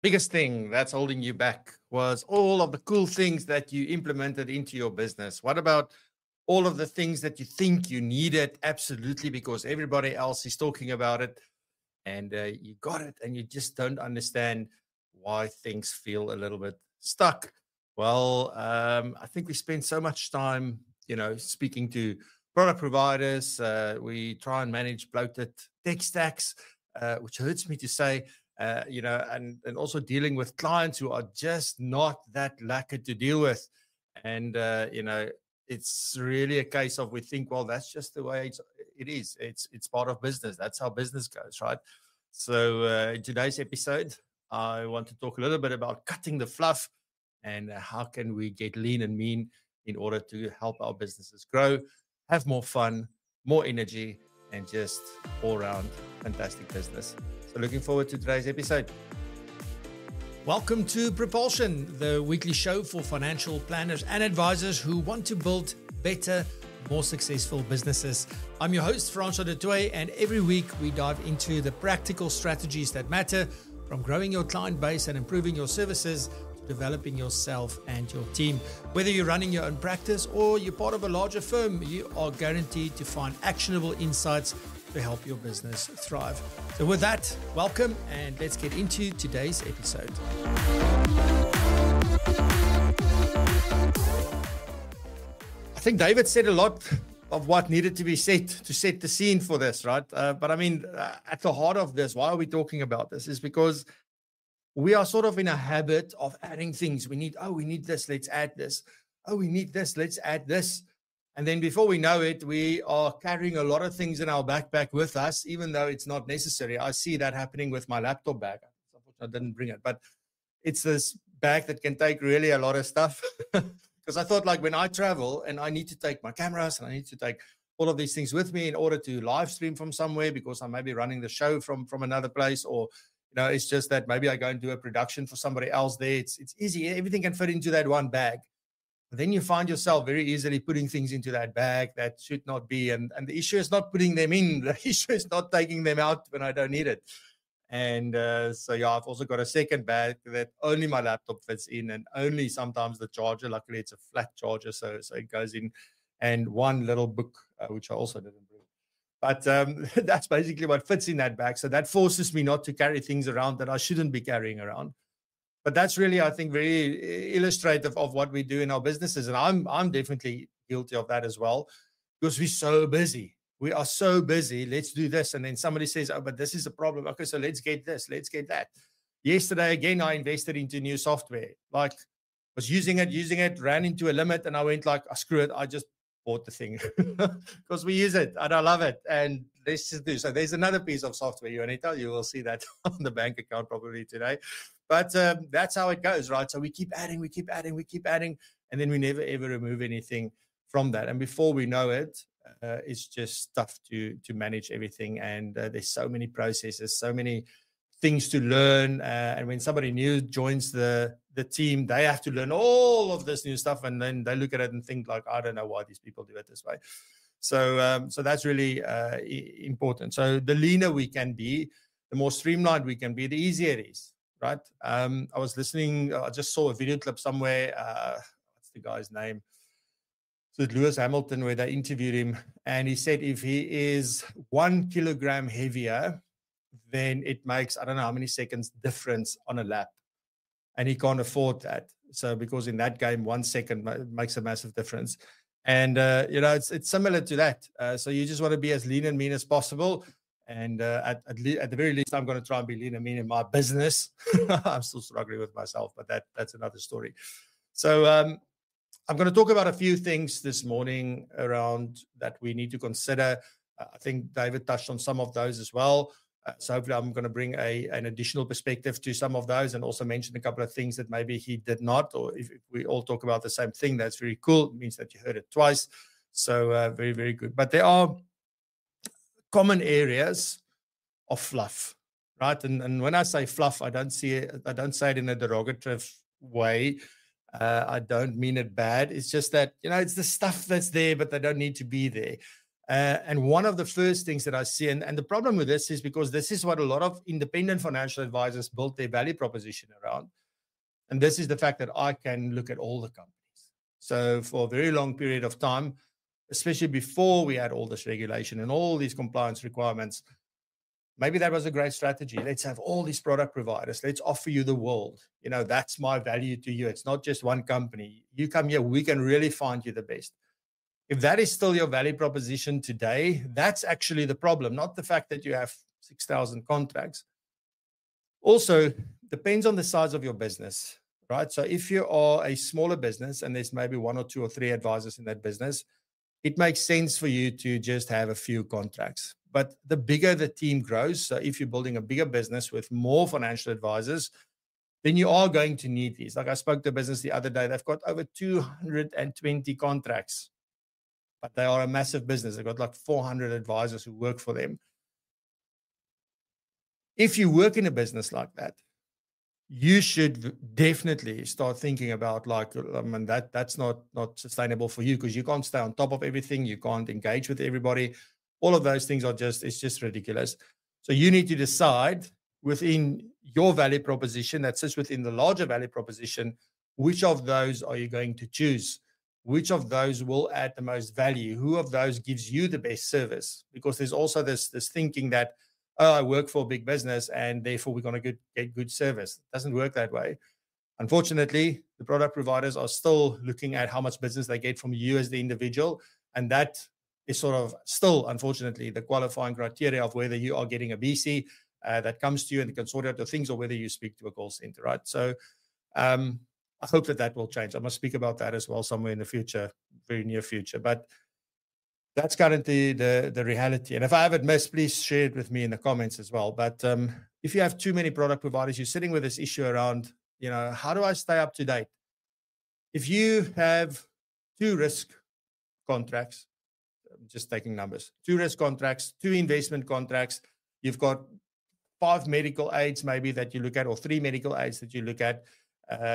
biggest thing that's holding you back was all of the cool things that you implemented into your business? What about all of the things that you think you needed absolutely because everybody else is talking about it and you got it and you just don't understand why things feel a little bit stuck? Well, I think we spend so much time, speaking to product providers. We try and manage bloated tech stacks, which hurts me to say, and also dealing with clients who are just not that lacquer to deal with. And, it's really a case of we think, well, that's just the way it is. It's part of business. That's how business goes, right? So in today's episode, I want to talk a little bit about cutting the fluff and how can we get lean and mean in order to help our businesses grow, have more fun, more energy, and just all around fantastic business. So looking forward to today's episode. Welcome to Propulsion, the weekly show for financial planners and advisors who want to build better, more successful businesses. I'm your host, Francois du Toit, and every week we dive into the practical strategies that matter, from growing your client base and improving your services to developing yourself and your team. Whether you're running your own practice or you're part of a larger firm, you are guaranteed to find actionable insights to help your business thrive. So with that, welcome, and let's get into today's episode. I think David said a lot of what needed to be said to set the scene for this, right? But I mean, at the heart of this, why are we talking about this? Is because we are sort of in a habit of adding things. We need this, let's add this. Oh, we need this, let's add this. And then before we know it, we are carrying a lot of things in our backpack with us, even though it's not necessary. I see that happening with my laptop bag. I didn't bring it, but it's this bag that can take really a lot of stuff. Because I thought, like, when I travel and I need to take my cameras and I need to take all of these things with me in order to live stream from somewhere because I may be running the show from another place, or it's just that maybe I go and do a production for somebody else there. It's easy. Everything can fit into that one bag. Then you find yourself very easily putting things into that bag that should not be. And the issue is not putting them in. The issue is not taking them out when I don't need it. And so, I've also got a second bag that only my laptop fits in, and only sometimes the charger. Luckily, it's a flat charger, so it goes in. And one little book, which I also didn't bring. But that's basically what fits in that bag. So that forces me not to carry things around that I shouldn't be carrying around. But that's really, I think, very illustrative of what we do in our businesses. And I'm definitely guilty of that as well, because we're so busy. We are so busy. Let's do this. And then somebody says, oh, but this is a problem. Okay, so let's get this. Let's get that. Yesterday, again, I invested into new software. Like, was using it, ran into a limit. And I went like, oh, screw it. I just bought the thing because we use it and I love it. And let's just do. So there's another piece of software, Juanita. You will see that on the bank account probably today. But that's how it goes, right? So we keep adding, and then we never, ever remove anything from that. And before we know it, it's just tough to manage everything. And there's so many processes, so many things to learn. And when somebody new joins the team, they have to learn all of this new stuff. And then they look at it and think like, I don't know why these people do it this way. So that's really important. So the leaner we can be, the more streamlined we can be, the easier it is. Right. I was listening. I just saw a video clip somewhere. What's the guy's name? So it's Lewis Hamilton, where they interviewed him. And he said if he is 1 kilogram heavier, then it makes, I don't know how many seconds difference on a lap. And he can't afford that. So because in that game, 1 second makes a massive difference. And, it's similar to that. So you just want to be as lean and mean as possible. And at the very least, I'm going to try and be lean and mean in my business. I'm still struggling with myself, but that's another story. So I'm going to talk about a few things this morning around that we need to consider. I think David touched on some of those as well. So hopefully I'm going to bring an additional perspective to some of those, and also mention a couple of things that maybe he did not, or if we all talk about the same thing, that's very cool. It means that you heard it twice. So very, very good. But there are common areas of fluff, right? And when I say fluff, I don't say it in a derogative way. I don't mean it bad. It's just that, it's the stuff that's there, but they don't need to be there. And one of the first things that I see, and the problem with this is because this is what a lot of independent financial advisors built their value proposition around. And this is the fact that I can look at all the companies. So for a very long period of time, especially before we had all this regulation and all these compliance requirements, maybe that was a great strategy. Let's have all these product providers. Let's offer you the world. You know, that's my value to you. It's not just one company. You come here, we can really find you the best. If that is still your value proposition today, that's actually the problem, not the fact that you have 6,000 contracts. Also, depends on the size of your business, right? So if you are a smaller business and there's maybe 1 or 2 or 3 advisors in that business, it makes sense for you to just have a few contracts. But the bigger the team grows, so if you're building a bigger business with more financial advisors, then you are going to need these. Like I spoke to a business the other day, they've got over 220 contracts, but they are a massive business. They've got like 400 advisors who work for them. If you work in a business like that, you should definitely start thinking about like, I mean, that's not sustainable for you because you can't stay on top of everything. You can't engage with everybody. All of those things it's just ridiculous. So you need to decide within your value proposition that sits within the larger value proposition, which of those are you going to choose? Which of those will add the most value? Who of those gives you the best service? Because there's also this thinking that, oh, I work for a big business and therefore we're going to get good service. It doesn't work that way. Unfortunately, the product providers are still looking at how much business they get from you as the individual. And that is sort of still, unfortunately, the qualifying criteria of whether you are getting a BC that comes to you and can sort out the things or whether you speak to a call center, right? So I hope that will change. I must speak about that as well somewhere in the future, very near future. But that's currently the reality. And if I have it missed, please share it with me in the comments as well. But if you have too many product providers, you're sitting with this issue around, you know, how do I stay up to date? If you have 2 risk contracts, I'm just taking numbers, 2 risk contracts, 2 investment contracts, you've got 5 medical aids maybe that you look at, or 3 medical aids that you look at.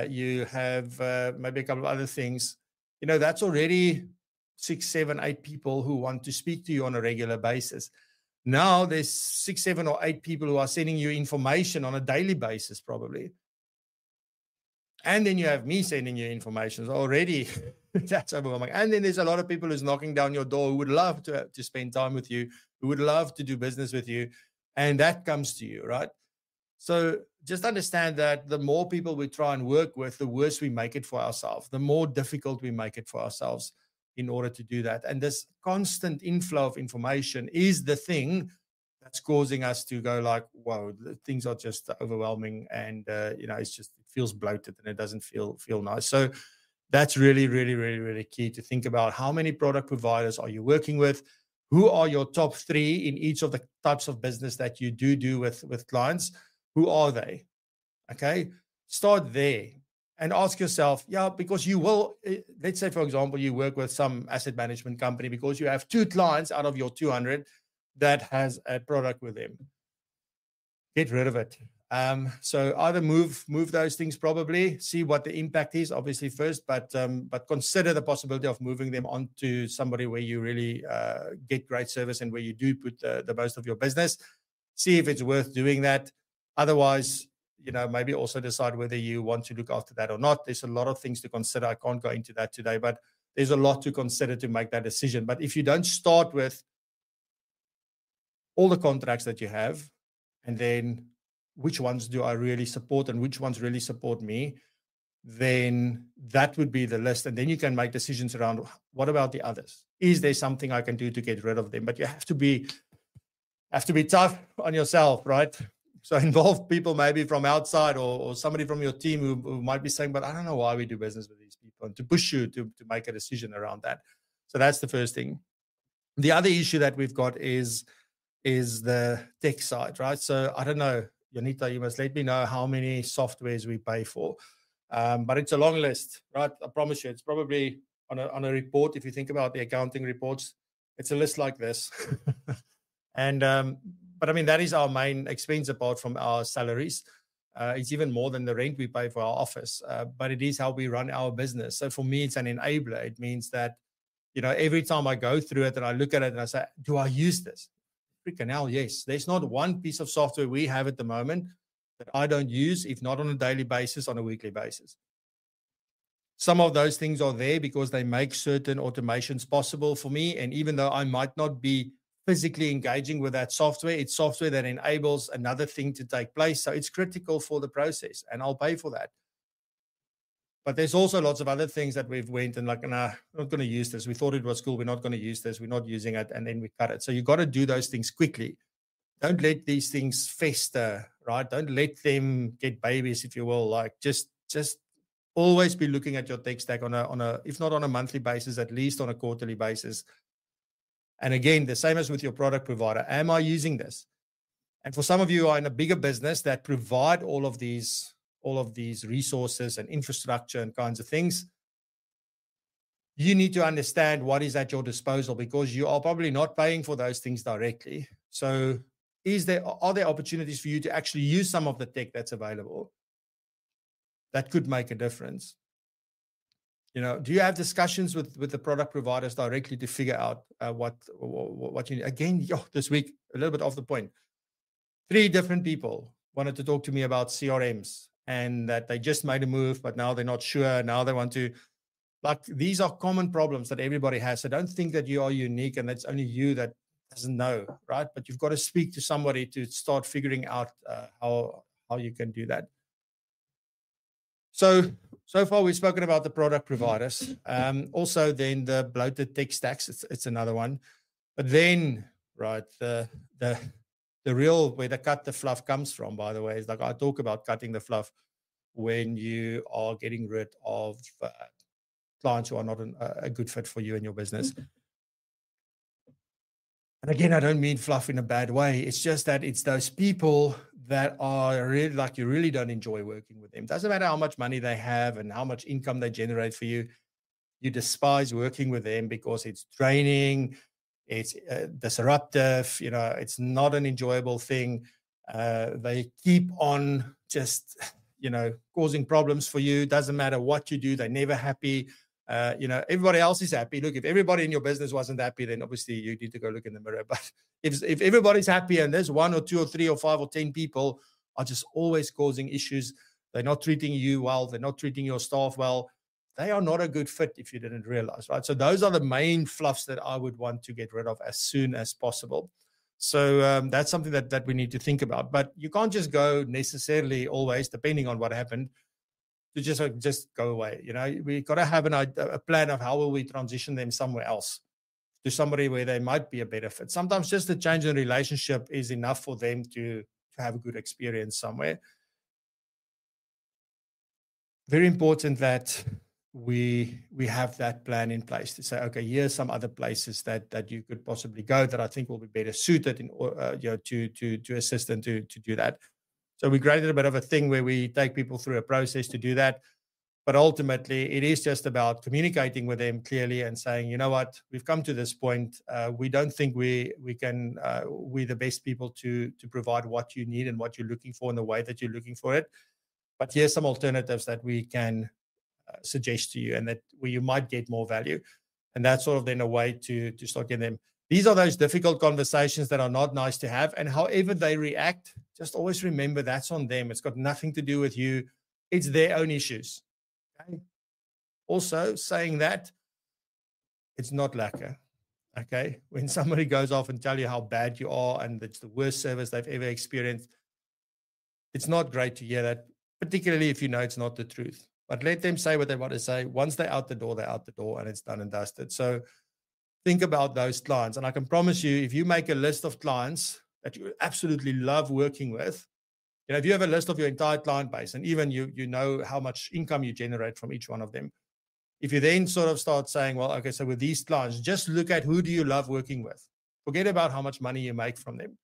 You have maybe a couple of other things. You know, that's already 6, 7, 8 people who want to speak to you on a regular basis. Now there's 6, 7, or 8 people who are sending you information on a daily basis, probably. And then you have me sending you information already. That's overwhelming. And then there's a lot of people who's knocking down your door who would love to spend time with you, who would love to do business with you. And that comes to you, right? So just understand that the more people we try and work with, the worse we make it for ourselves, the more difficult we make it for ourselves in order to do that. And this constant inflow of information is the thing that's causing us to go like, whoa, things are just overwhelming. And, you know, it feels bloated and it doesn't feel nice. So that's really, really, really, really key to think about. How many product providers are you working with? Who are your top 3 in each of the types of business that you do with clients? Who are they? Okay, start there and ask yourself, because you will, let's say, for example, you work with some asset management company because you have 2 clients out of your 200 that has a product with them. Get rid of it. So either move those things, probably see what the impact is, obviously first, but consider the possibility of moving them on to somebody where you really get great service and where you do put the most of your business. See if it's worth doing that. Otherwise, you know, maybe also decide whether you want to look after that or not. There's a lot of things to consider. I can't go into that today, but there's a lot to consider to make that decision. But if you don't start with all the contracts that you have, and then which ones do I really support and which ones really support me, then that would be the list. And then you can make decisions around, what about the others? Is there something I can do to get rid of them? But you have to be tough on yourself, right? So involve people maybe from outside or somebody from your team who might be saying, but I don't know why we do business with these people, and to push you to make a decision around that. So that's the first thing. The other issue that we've got is the tech side, right? So I don't know, Jonita, you must let me know how many softwares we pay for. But it's a long list, right? I promise you, it's probably on a report. If you think about the accounting reports, it's a list like this. But I mean, that is our main expense apart from our salaries. It's even more than the rent we pay for our office, but it is how we run our business. So for me, it's an enabler. It means that every time I go through it and I look at it and I say, do I use this? Freaking hell, yes. There's not one piece of software we have at the moment that I don't use, if not on a daily basis, on a weekly basis. Some of those things are there because they make certain automations possible for me. And even though I might not be physically engaging with that software, it's software that enables another thing to take place. So it's critical for the process, and I'll pay for that. But there's also lots of other things that we've went and like, nah, we're not going to use this. We thought it was cool. We're not going to use this. We're not using it. And then we cut it. So you've got to do those things quickly. Don't let these things fester, right? Don't let them get babies, if you will. Like just always be looking at your tech stack on a, if not on a monthly basis, at least on a quarterly basis. And again, the same as with your product provider. Am I using this? And for some of you who are in a bigger business that provide all of these resources and infrastructure and kinds of things, you need to understand what is at your disposal, because you are probably not paying for those things directly. So are there opportunities for you to actually use some of the tech that's available that could make a difference? Do you have discussions with the product providers directly to figure out what you need? Again, this week, a little bit off the point. 3 different people wanted to talk to me about CRMs, and that they just made a move, but now they're not sure. Now they want to, these are common problems that everybody has. So don't think that you are unique and that's only you that doesn't know, right? But you've got to speak to somebody to start figuring out how you can do that. So far we've spoken about the product providers. Also then the bloated tech stacks, it's another one. But then, right, the real, where the cut the fluff comes from, by the way, is like I talk about cutting the fluff when you are getting rid of clients who are not a good fit for you and your business. And again, I don't mean fluff in a bad way. It's just that it's those people that are really like, you really don't enjoy working with them. Doesn't matter how much money they have and how much income they generate for you. You despise working with them because it's draining. It's disruptive, it's not an enjoyable thing. They keep on just, causing problems for you. Doesn't matter what you do. They're never happy. Everybody else is happy. Look, if everybody in your business wasn't happy, then obviously you need to go look in the mirror. But if everybody's happy and there's 1 or 2 or 3 or 5 or 10 people are just always causing issues, they're not treating you well, they're not treating your staff well, they are not a good fit if you didn't realize, right? So those are the main fluffs that I would want to get rid of as soon as possible. So that's something that we need to think about. But you can't just go necessarily always, depending on what happened, to just go away. We got to have a plan of how will we transition them somewhere else, to somebody where they might be a better fit. Sometimes just a change in relationship is enough for them to have a good experience somewhere. Very important that we have that plan in place to say, okay, here's some other places that you could possibly go that I think will be better suited to assist and to do that. So we created a bit of a thing where we take people through a process to do that. But ultimately, it is just about communicating with them clearly and saying, you know what, we've come to this point. We don't think we're the best people to provide what you need and what you're looking for in the way that you're looking for it. But here's some alternatives that we can suggest to you, and that where you might get more value. And that's sort of then a way to start getting them. These are those difficult conversations that are not nice to have. And however they react, just always remember that's on them. It's got nothing to do with you. It's their own issues. Okay? Also, saying that, it's not lacquer. Okay? When somebody goes off and tell you how bad you are and it's the worst service they've ever experienced, it's not great to hear that, particularly if you know it's not the truth. But let them say what they want to say. Once they're out the door, and it's done and dusted. So think about those clients. And I can promise you, if you make a list of clients that you absolutely love working with, if you have a list of your entire client base, and even you know how much income you generate from each one of them, if you then sort of start saying, well, okay, so with these clients, just look at who do you love working with. Forget about how much money you make from them.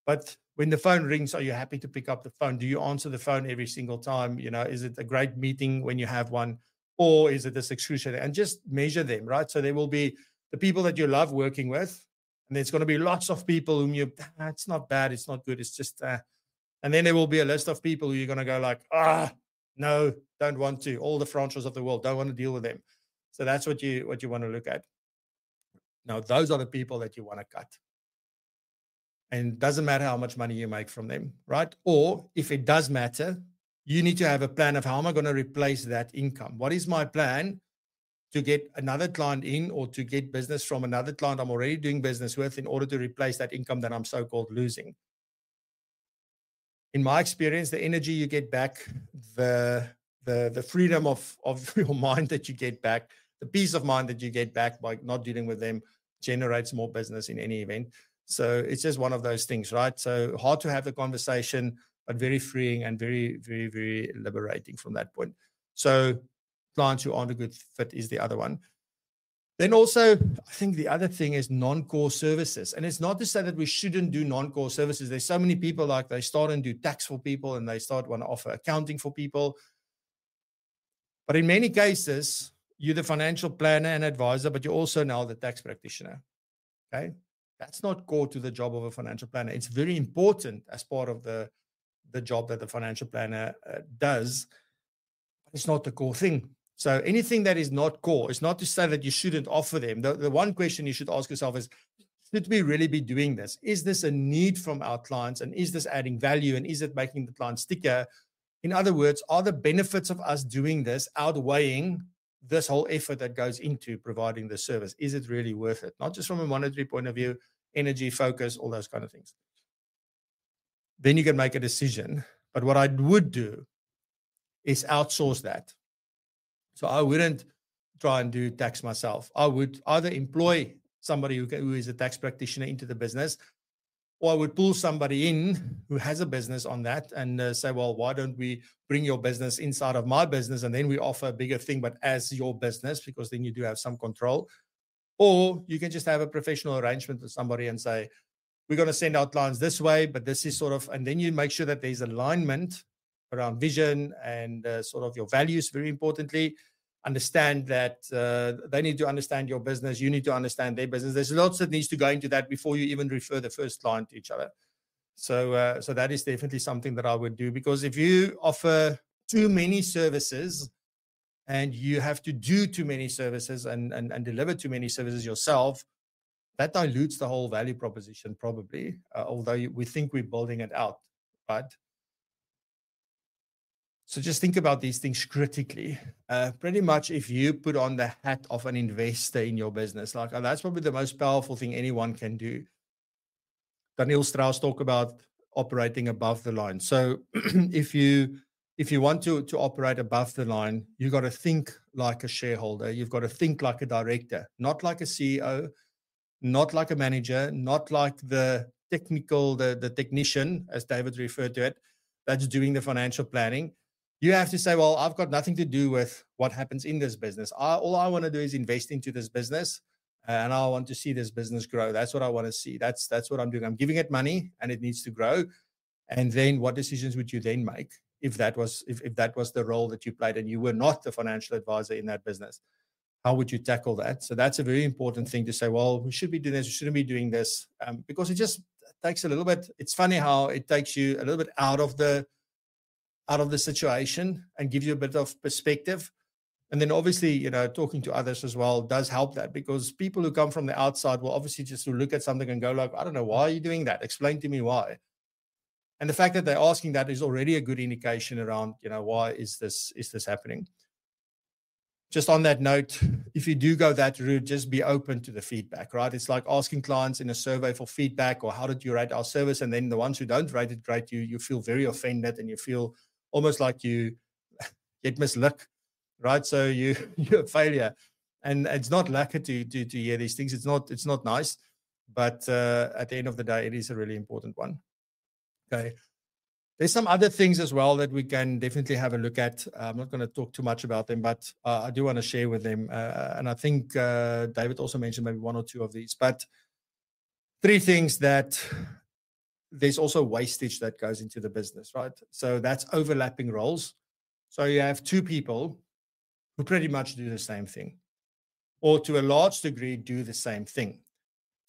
But when the phone rings, are you happy to pick up the phone? Do you answer the phone every single time? Is it a great meeting when you have one? Or is it this excruciating? And just measure them, right? So there will be the people that you love working with, and there's going to be lots of people whom it's not bad, it's not good, it's just, and then there will be a list of people who you're going to go like, no, don't want to. All the franchises of the world, don't want to deal with them. So that's what you want to look at. Now, those are the people that you want to cut. And it doesn't matter how much money you make from them, right? Or if it does matter, you need to have a plan of how am I going to replace that income? What is my plan to get another client in or to get business from another client I'm already doing business with in order to replace that income that I'm so-called losing? In my experience, the energy you get back, the freedom of your mind that you get back, the peace of mind that you get back by not dealing with them generates more business in any event. So it's just one of those things, right? So hard to have the conversation, but very freeing and very, very, very liberating from that point. So clients who aren't a good fit is the other one. Then also, I think the other thing is non-core services. And it's not to say that we shouldn't do non-core services. There's so many people like they start and do tax for people and they start want to offer accounting for people. But in many cases, you're the financial planner and advisor, but you're also now the tax practitioner. Okay. That's not core to the job of a financial planner. It's very important as part of the job that the financial planner does, but it's not the core thing. So anything that is not core, it's not to say that you shouldn't offer them. The one question you should ask yourself is, should we really be doing this? Is this a need from our clients? And is this adding value? And is it making the client stickier? In other words, are the benefits of us doing this outweighing this whole effort that goes into providing the service? Is it really worth it? Not just from a monetary point of view, energy, focus, all those kind of things. Then you can make a decision. But what I would do is outsource that. So I wouldn't try and do tax myself. I would either employ somebody who is a tax practitioner into the business, or I would pull somebody in who has a business on that and say, well, why don't we bring your business inside of my business and then we offer a bigger thing, but as your business, because then you do have some control. Or you can just have a professional arrangement with somebody and say, we're going to send out clients this way, but this is sort of, and then you make sure that there's alignment around vision and sort of your values, very importantly. Understand that they need to understand your business. You need to understand their business. There's lots that needs to go into that before you even refer the first client to each other. So that is definitely something that I would do, because if you offer too many services and you have to do too many services and deliver too many services yourself, that dilutes the whole value proposition probably, although we think we're building it out, right? So just think about these things critically. Pretty much if you put on the hat of an investor in your business, like that's probably the most powerful thing anyone can do. Daniel Strauss talked about operating above the line. So if you want to operate above the line, you've got to think like a shareholder. You've got to think like a director, not like a CEO, not like a manager, not like the technician, as David referred to it, that's doing the financial planning. You have to say, well, I've got nothing to do with what happens in this business. All I want to do is invest into this business, and I want to see this business grow. That's what I want to see. That's what I'm doing. I'm giving it money, and it needs to grow. And then, what decisions would you then make if that was the role that you played and you were not the financial advisor in that business? How would you tackle that? So that's a very important thing to say. Well, we should be doing this. We shouldn't be doing this, because it just takes a little bit. It's funny how it takes you a little bit out of the situation and gives you a bit of perspective. And then obviously, talking to others as well does help that, because people who come from the outside will obviously just look at something and go like, I don't know, why are you doing that? Explain to me why. And the fact that they're asking that is already a good indication around, why is this happening? Just on that note, if you do go that route, just be open to the feedback, right? It's like asking clients in a survey for feedback, or how did you rate our service? And then the ones who don't rate it great, you feel very offended and you feel almost like you get misluck, right? So you're a failure, and it's not lucky to hear these things. It's not nice, but at the end of the day, it is a really important one. Okay. There's some other things as well that we can definitely have a look at. I'm not going to talk too much about them, but I do want to share with them. And I think David also mentioned maybe one or two of these, but 3 things that there's also wastage that goes into the business, right? So that's overlapping roles. So you have 2 people who pretty much do the same thing, or to a large degree do the same thing.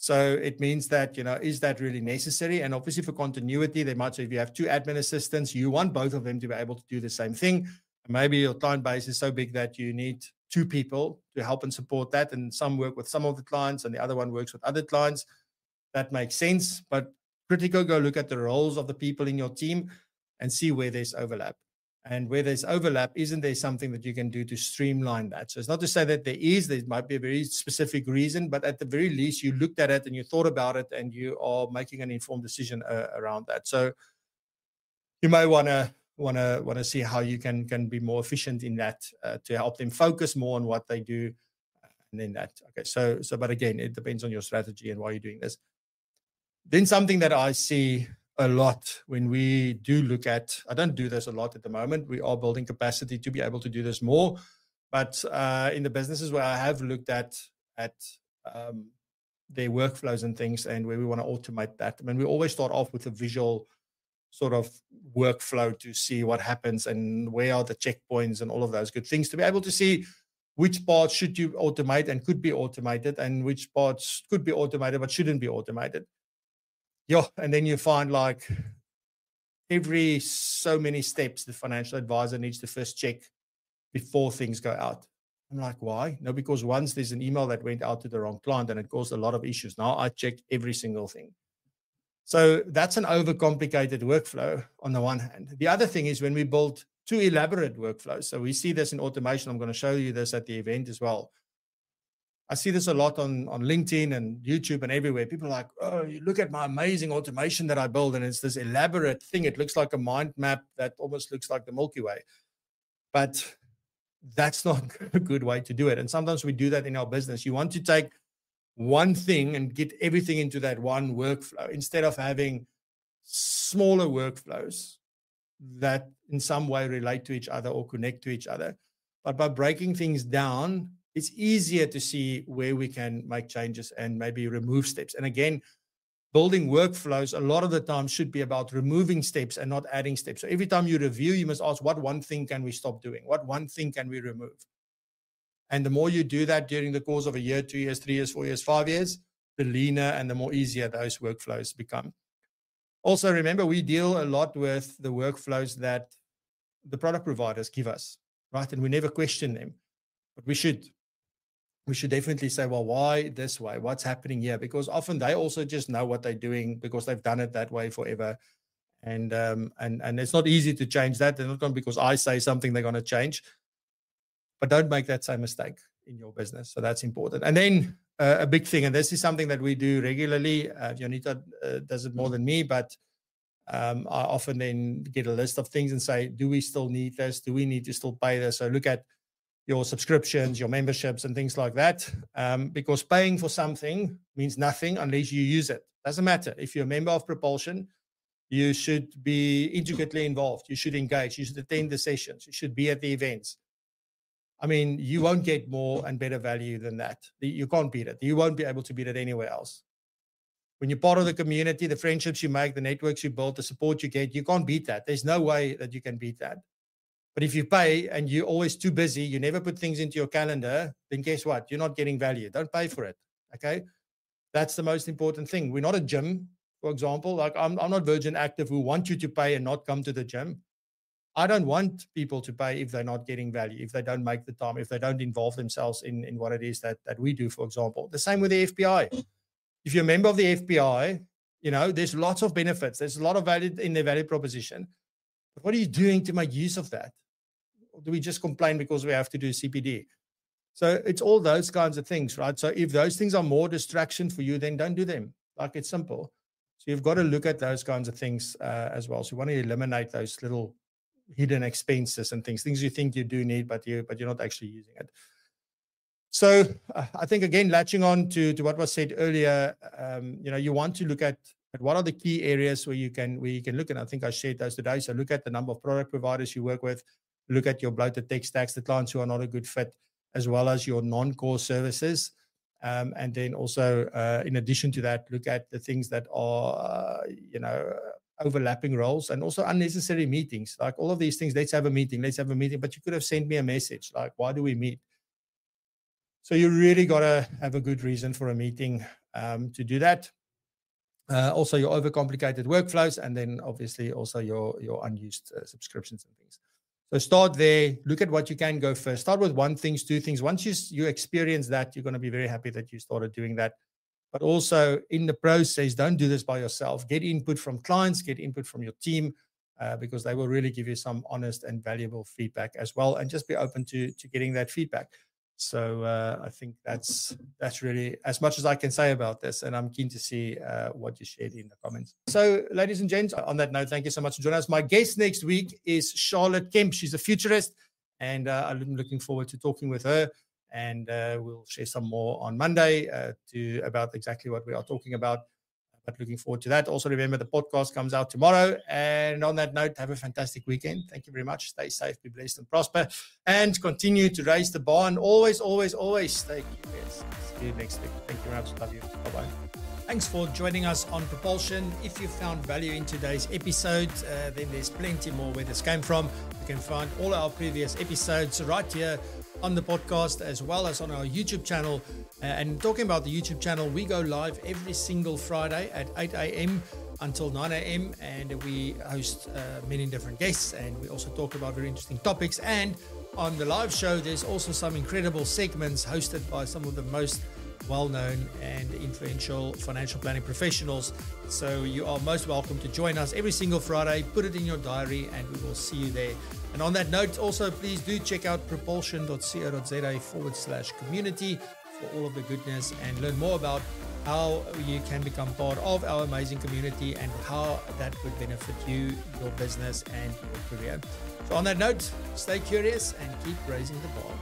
So it means that, is that really necessary? And obviously for continuity, they might say if you have 2 admin assistants, you want both of them to be able to do the same thing. Maybe your client base is so big that you need 2 people to help and support that. And some work with some of the clients and the other one works with other clients. That makes sense. But critical, go look at the roles of the people in your team and see where there's overlap. And where there's overlap, isn't there something that you can do to streamline that? So it's not to say that there might be a very specific reason, but at the very least, you looked at it and you thought about it and you are making an informed decision around that. So you may want to see how you can be more efficient in that to help them focus more on what they do. And then that, okay. So, but again, it depends on your strategy and why you're doing this. Then something that I see a lot when we do look at, I don't do this a lot at the moment. We are building capacity to be able to do this more. But in the businesses where I have looked at their workflows and things and where we want to automate that, I mean, we always start off with a visual sort of workflow to see what happens and where are the checkpoints and all of those good things to be able to see which parts should you automate and could be automated and which parts could be automated but shouldn't be automated. Yeah, and then you find like every so many steps the financial advisor needs to first check before things go out. I'm like, why? No, because once there's an email that went out to the wrong client and it caused a lot of issues. Now I check every single thing. So that's an overcomplicated workflow on the one hand. The other thing is when we build too elaborate workflows. So we see this in automation. I'm going to show you this at the event as well. I see this a lot on LinkedIn and YouTube and everywhere. People are like, oh, you look at my amazing automation that I build, and it's this elaborate thing. It looks like a mind map that almost looks like the Milky Way. But that's not a good way to do it. And sometimes we do that in our business. You want to take one thing and get everything into that one workflow instead of having smaller workflows that in some way relate to each other or connect to each other. But by breaking things down, it's easier to see where we can make changes and maybe remove steps. And again, building workflows a lot of the time should be about removing steps and not adding steps. So every time you review, you must ask, what one thing can we stop doing? What one thing can we remove? And the more you do that during the course of a year, 2 years, 3 years, 4 years, 5 years, the leaner and the more easier those workflows become. Also, remember, we deal a lot with the workflows that the product providers give us, right? And we never question them, but we should definitely say, well, why this way? What's happening here? Because often they also just know what they're doing because they've done it that way forever. And it's not easy to change that. They're not going because I say something they're going to change. But don't make that same mistake in your business. So that's important. And then a big thing, and this is something that we do regularly. Jonita does it more than me, but I often then get a list of things and say, do we still need this? Do we need to still pay this? So look at your subscriptions, your memberships, and things like that. Because paying for something means nothing unless you use it. Doesn't matter. If you're a member of Propulsion, you should be intricately involved. You should engage. You should attend the sessions. You should be at the events. I mean, you won't get more and better value than that. You can't beat it. You won't be able to beat it anywhere else. When you're part of the community, the friendships you make, the networks you build, the support you get, you can't beat that. There's no way that you can beat that. But if you pay and you're always too busy, you never put things into your calendar, then guess what? You're not getting value. Don't pay for it. Okay? That's the most important thing. We're not a gym, for example. Like I'm not Virgin Active who want you to pay and not come to the gym. I don't want people to pay if they're not getting value, if they don't make the time, if they don't involve themselves in what it is that we do, for example. The same with the FPI. If you're a member of the FPI, you know, there's lots of benefits. There's a lot of value in their value proposition. But what are you doing to make use of that? Or do we just complain because we have to do CPD? So it's all those kinds of things, right? So if those things are more distraction for you, then don't do them. Like, it's simple. So you've got to look at those kinds of things as well. So you want to eliminate those little hidden expenses and things you think you do need, but you're not actually using it. So I think, again, latching on to what was said earlier, you know, you want to look at what are the key areas where you can look. And I think I shared those today. So look at the number of product providers you work with, look at your bloated tech stacks, the clients who are not a good fit, as well as your non-core services. And then also, in addition to that, look at the things that are, you know, overlapping roles and also unnecessary meetings. Like all of these things, let's have a meeting, but you could have sent me a message. Like, why do we meet? So you really got to have a good reason for a meeting to do that. Also your overcomplicated workflows, and then obviously also your unused subscriptions and things. So start there. Look at what you can go first. Start with one thing, two things. Once you experience that, you're going to be very happy that you started doing that. But also in the process, don't do this by yourself. Get input from clients, get input from your team, because they will really give you some honest and valuable feedback as well. And just be open to getting that feedback. So I think that's really as much as I can say about this. And I'm keen to see what you shared in the comments. So ladies and gents, on that note, thank you so much for joining us. My guest next week is Charlotte Kemp. She's a futurist, and I'm looking forward to talking with her. And we'll share some more on Monday about exactly what we are talking about. But looking forward to that. Also, remember the podcast comes out tomorrow. And on that note, have a fantastic weekend. Thank you very much. Stay safe, be blessed, and prosper. And continue to raise the bar. And always, always, always stay curious. See you next week. Thank you very much. Love you. Bye-bye. Thanks for joining us on Propulsion. If you found value in today's episode, then there's plenty more where this came from. You can find all our previous episodes right here on the podcast, as well as on our YouTube channel. And talking about the YouTube channel, we go live every single Friday at 8 a.m. until 9 a.m. and we host many different guests, and we also talk about very interesting topics. And on the live show, there's also some incredible segments hosted by some of the most well-known and influential financial planning professionals. So you are most welcome to join us every single Friday. Put it in your diary and we will see you there. And on that note, also please do check out propulsion.co.za/community for all of the goodness, and learn more about how you can become part of our amazing community and how that would benefit you, your business, and your career. So on that note, stay curious and keep raising the bar.